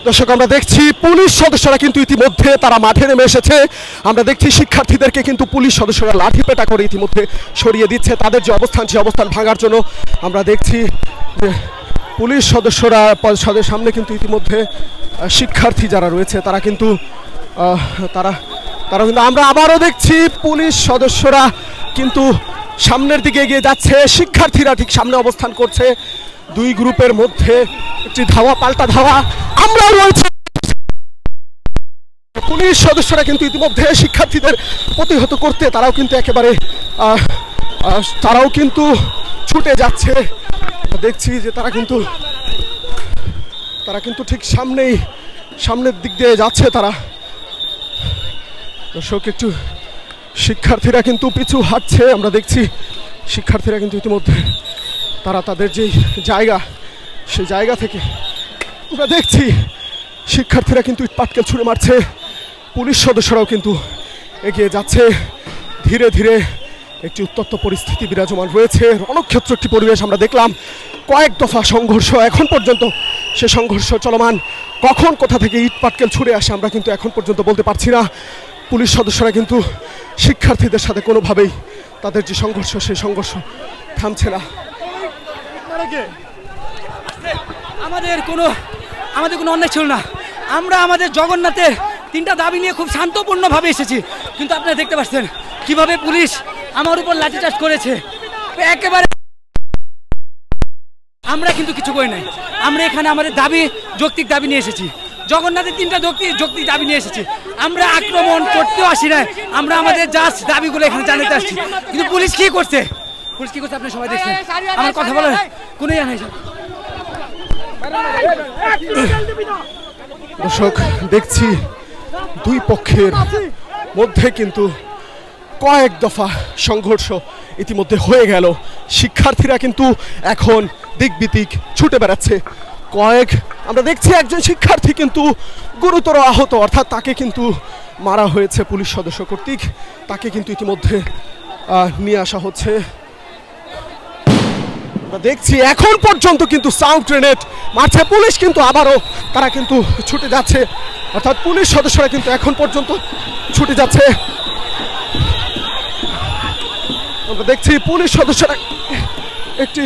দর্শক আমরা দেখছি পুলিশ সদস্যরা কিন্তু ইতিমধ্যে তারা মাঠে নেমে এসেছে। আমরা দেখছি শিক্ষার্থীদেরকে কিন্তু পুলিশ সদস্যরা লাঠিপেটা করে ইতিমধ্যে সরিয়ে দিচ্ছে তাদের যে অবস্থান ভাঙার জন্য। আমরা দেখছি যে পুলিশ সদস্যরা সামনে কিন্তু ইতিমধ্যে শিক্ষার্থী যারা রয়েছে তারা কিন্তু আমরা আবারও দেখছি পুলিশ সদস্যরা কিন্তু সামনের দিকে এগিয়ে যাচ্ছে, শিক্ষার্থীরা ঠিক সামনে অবস্থান করছে। দুই গ্রুপের মধ্যে একটি ধাওয়া পাল্টা ধাওয়া আমরা রয়েছে। পুলিশ সদস্যরা কিন্তু ইতিমধ্যে শিক্ষার্থীদের প্রতিহত করতে তারাও কিন্তু ছুটে যাচ্ছে। দেখছি যে তারা কিন্তু ঠিক সামনের দিক দিয়ে যাচ্ছে তারা। দর্শক একটু শিক্ষার্থীরা কিন্তু পিছু হাঁটছে। আমরা দেখছি শিক্ষার্থীরা কিন্তু ইতিমধ্যে তারা তাদের যে জায়গা সেই জায়গা থেকে আমরা দেখছি শিক্ষার্থীরা কিন্তু ইটপাটকেল ছুঁড়ে মারছে। পুলিশ সদস্যরাও কিন্তু এগিয়ে যাচ্ছে। ধীরে ধীরে একটি উত্তপ্ত পরিস্থিতি বিরাজমান রয়েছে, রণক্ষেত্র একটি পরিবেশ আমরা দেখলাম। কয়েক দফা সংঘর্ষ, এখন পর্যন্ত সে সংঘর্ষ চলমান। কখন কোথা থেকে ইটপাটকেল ছুঁড়ে আসে আমরা কিন্তু এখন পর্যন্ত বলতে পারছি না। পুলিশ সদস্যরা কিন্তু শিক্ষার্থীদের সাথে কোনোভাবেই তাদের যে সংঘর্ষ সেই সংঘর্ষ থামছে না। আমাদের কোনো অন্যায় ছিল না। আমরা আমাদের জগন্নাথের 3টা দাবি নিয়ে খুব শান্তপূর্ণভাবে এসেছি, কিন্তু আপনারা দেখতে পাচ্ছেন কিভাবে পুলিশ আমার উপর লাঠিচার্জ করেছে। একেবারে আমরা কিন্তু কিছু করি নাই। আমরা এখানে আমাদের যৌক্তিক দাবি নিয়ে এসেছি। জগন্নাথের 3টা যৌক্তিক দাবি নিয়ে এসেছি। আমরা আক্রমণ করতেও আসি নাই, আমরা আমাদের জাস্ট দাবিগুলো এখানে জানাতে আসছি। কিন্তু পুলিশ কি করছে আপনি সবাই দেখছেন। আমার কথা বলার কোনো ইয়া নাই। দর্শক দেখছি দুই পক্ষের মধ্যে কিন্তু কয়েক দফা সংঘর্ষ ইতিমধ্যে হয়ে গেল। শিক্ষার্থীরা কিন্তু এখন দিক বিদিক ছুটে বেড়াচ্ছে। আমরা দেখছি একজন শিক্ষার্থী কিন্তু গুরুতর আহত, অর্থাৎ তাকে কিন্তু মারা হয়েছে পুলিশ সদস্য কর্তৃক। তাকে কিন্তু ইতিমধ্যে নিয়ে আসা হচ্ছে। আমরা দেখছি এখন পর্যন্ত কিন্তু সাউন্ড গ্রেনেড মারছে পুলিশ, কিন্তু আবারও তারা কিন্তু ছুটে যাচ্ছে, অর্থাৎ পুলিশ সদস্যরা কিন্তু এখন পর্যন্ত ছুটে যাচ্ছে। আমরা দেখছি পুলিশ সদস্যরা একটি